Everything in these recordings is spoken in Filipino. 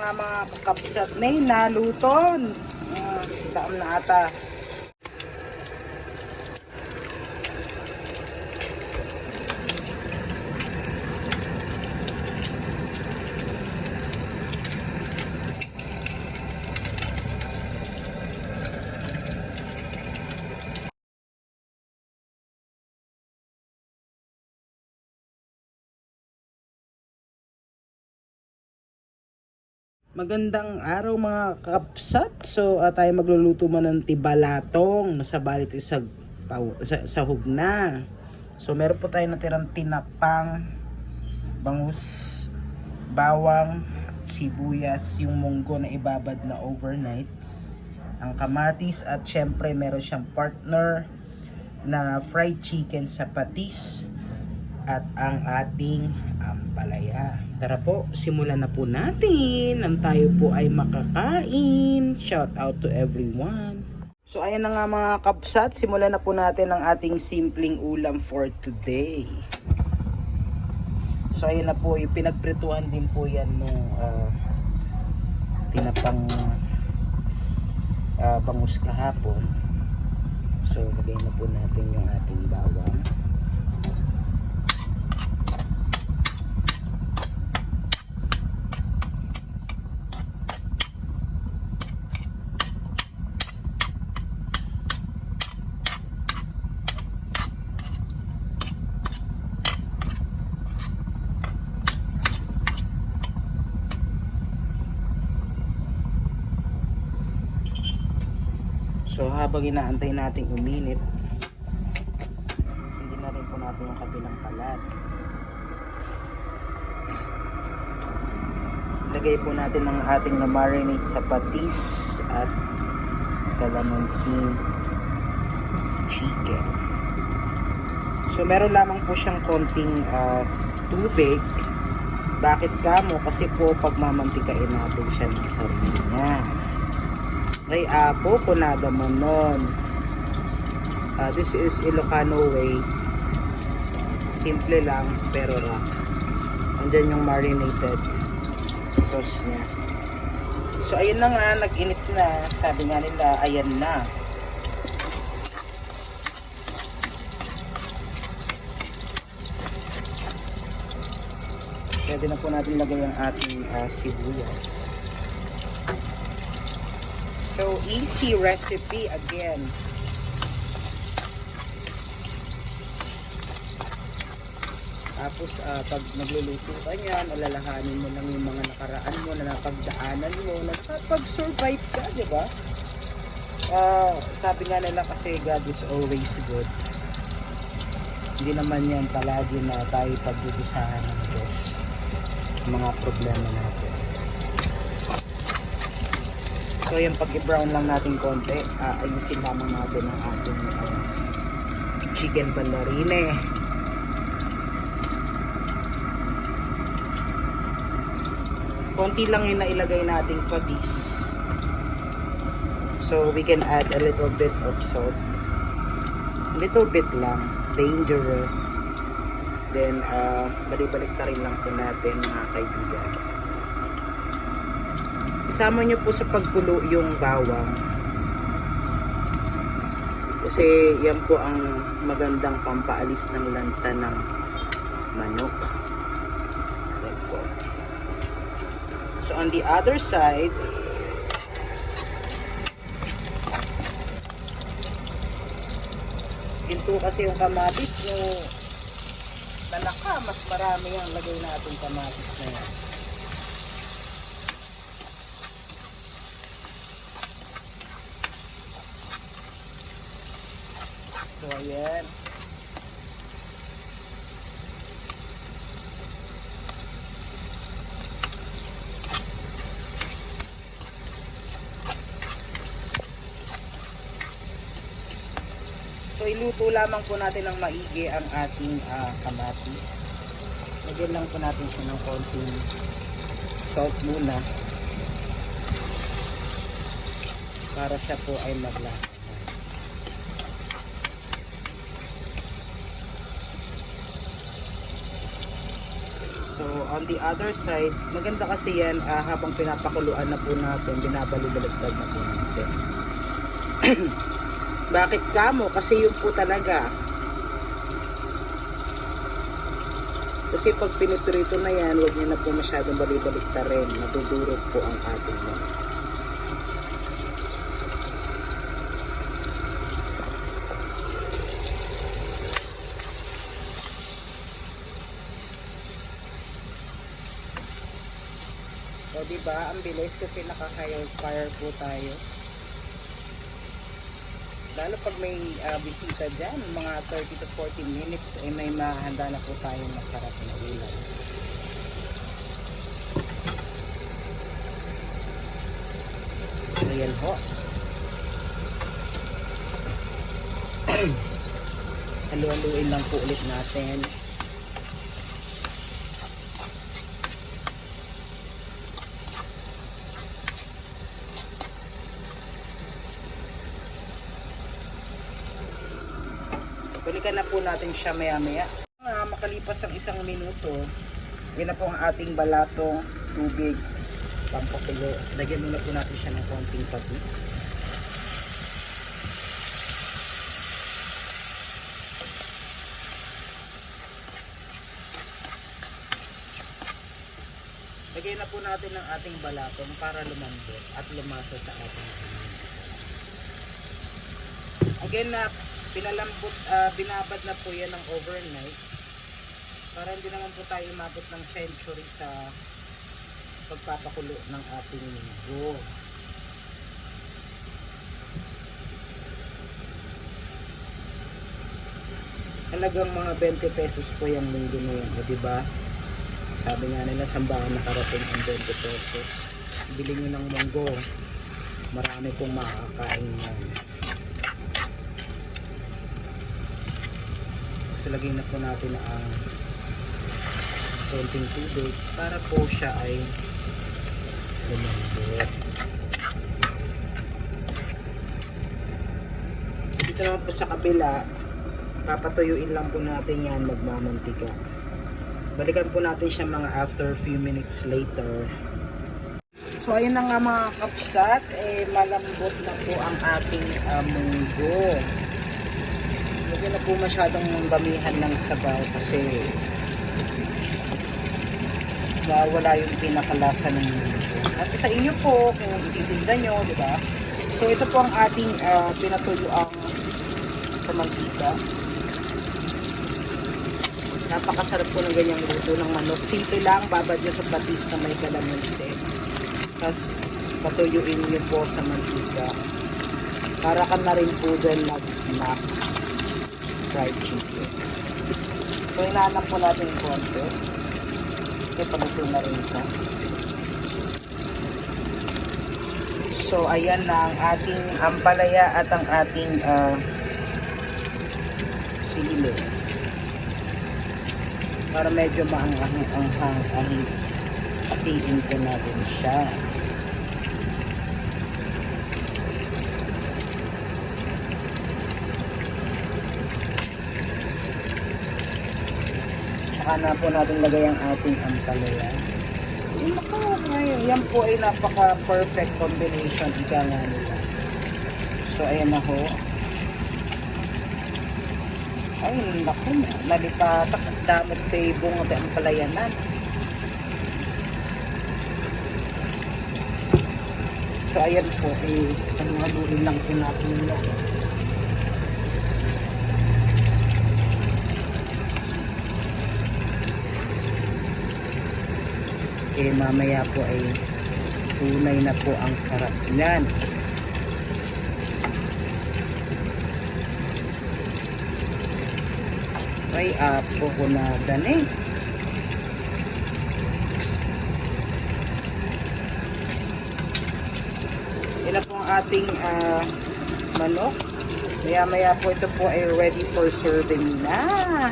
nga mga kapsat na naluton. Daam na ata. Magandang araw mga kapsat. So tayo magluluto man ng tibalatong nasa balit isag sahog na. So meron po tayo natirang tinapang, bangus, bawang, sibuyas, yung munggo na ibabad na overnight, ang kamatis, at syempre meron siyang partner na fried chicken sa patis at ang ating ampalaya. Tara po, simulan na po natin. Nang tayo po ay makakain. Shout out to everyone. So ayan na nga mga kapsat, simulan na po natin ang ating simpleng ulam for today. So ayan na po, yung pinagprituhan din po yan ng tinapang bangus kahapon. So lagay na po natin yung ating bawang. So habang inaantay natin uminit, sundin na rin po natin yung kabilang kalat. Lagay po natin ang ating na-marinate sa patis at calamansi chicken. So meron lamang po siyang konting tubig. Bakit kamo? Kasi po pagmamantikain natin siya ng sardinya. May apo ko nadaman nun. This is Ilocano way. Simple lang pero rock. Andyan yung marinated sauce niya. So ayun na nga, nag-init na. Sabi nga nila, ayan na. Pwede na po natin lagay ang ating sibuyas. So, easy recipe again. Tapos, pag nagluluto ka niyan, alalahanin mo lang yung mga nakaraan mo, na napagdaanan mo, napag-survive ka, di ba? Sabi nga nila kasi God is always good. Hindi naman yan palagi na tayo pagdudusahan ng Diyos. Mga problema natin. So yung pag i-brown lang natin konti, ayusin lamang natin ang ating chicken ballerine. Konti lang yung nailagay nating patis. So we can add a little bit of salt. Little bit lang, dangerous. Then balik-balik ta rin lang po natin mga kaibigan. Isama nyo po sa pagkulo yung bawang. Kasi yan po ang magandang pampaalis ng lansa ng manok. Yan po. So on the other side, ginto kasi yung kamatis nyo. Talaka, mas marami ang lagay natin kamatis na yan. So ayan. So iluto lamang po natin ng maigi ang ating kamatis. Lagyan lang po natin siya ng konting salt muna para siya po ay maglasa. So, on the other side, maganda kasi yan habang pinapakuluan na po natin, binabalik-baliktad na po natin. Bakit kamo? Kasi yun po talaga. Kasi pag piniprito na yan, huwag nyo na po masyadong balik-balikta rin. Madudurog po ang ating mo. So, diba? Ang bilis kasi naka-fire po tayo. Lalo pag may bisita dyan, mga 30 to 40 minutes, ay may mahanda na po tayong masarap na ulam. Ayan ho. Halu-haluin lang po ulit natin. Balikan na po natin siya maya-maya. Makalipas ang 1 minuto, yun na po ang ating balatong tubig pampakulo. Lagyan muna po natin siya ng konting patis. Lagyan na po natin ng ating balatong para lumambot at lumasa sa ating kanin. Again na pinalambot, binabad na po yan ng overnight para hindi naman po tayo umabot ng century sa pagpapakulo ng ating munggo. Halagang mga 20 pesos po yung munggo na yan, diba? Sabi nga nila, sambahan nakarating ang 20 pesos. Bili nyo ng munggo, marami pong makakain yan. So, lagyan na po natin ang konting tubig para po siya ay lumambot. Dito naman po sa kabila, papatuyuin lang po natin yan, magmamantika. Balikan po natin siya mga after few minutes later. So, ayun na nga mga kapsat, malambot na po ang ating munggo. Hindi na po masyadong bamihan ng sabaw kasi wala yung pinakalasa ng munggo. Kasi sa inyo po, kung ititinda nyo, di ba? So ito po ang ating pinatuyuang sa mantika. Napakasarap po ng ganyang luto ng manok. Simple lang, babad nyo sa patis na may kalamansi. Tapos patuyuin nyo po sa mantika. Para ka na rin po dyan mag-snacks. Fried chicken. So, inaanap po natin yung konti. Kasi paluto na rin siya. So, ayan na ang ating ampalaya at ang ating sili. Para medyo maanghang-anghang atiin po natin siya. Saka na po natin lagay ang ating ampalaya. Yan po ay napaka-perfect combination. Ika nga nila. So, ayan na ho. Ay, naku. Nalipatak. Damot tibong at ampalayanan. So, ayan po. Haluin lang po natin nila. Mamaya po ay tunay na po ang sarap niyan. Ay, apo ko na dani. Yan na po ang ating manok. Maya po ito po ay ready for serving na.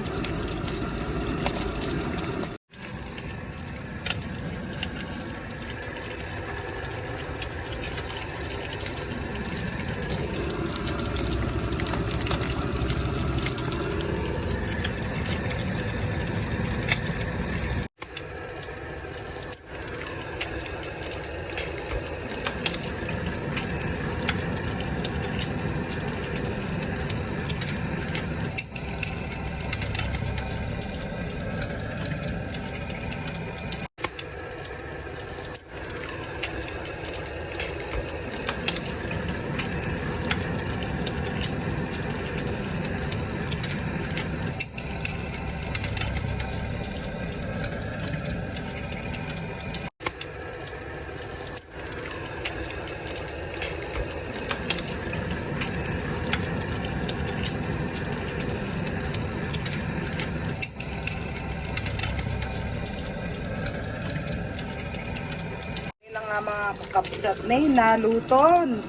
mga kakapsat na naluton.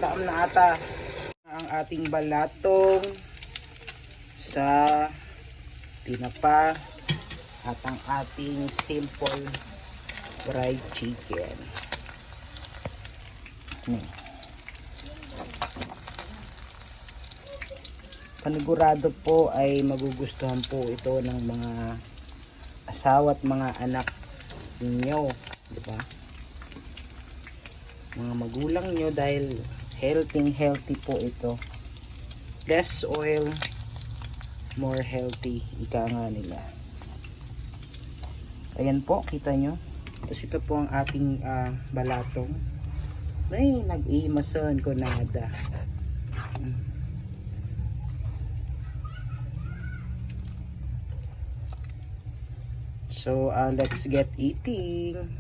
Taam na ata ang ating balatong sa tinapa at ang ating simple fried chicken. Panigurado po ay magugustuhan po ito ng mga asawa at mga anak ninyo, di ba? Mga magulang nyo, dahil healthy po ito. Less oil, more healthy, ika nga nila. Ayan po, kita nyo. Tapos ito po ang ating balatong. Ay, nag-imason ko nada. So, let's get eating.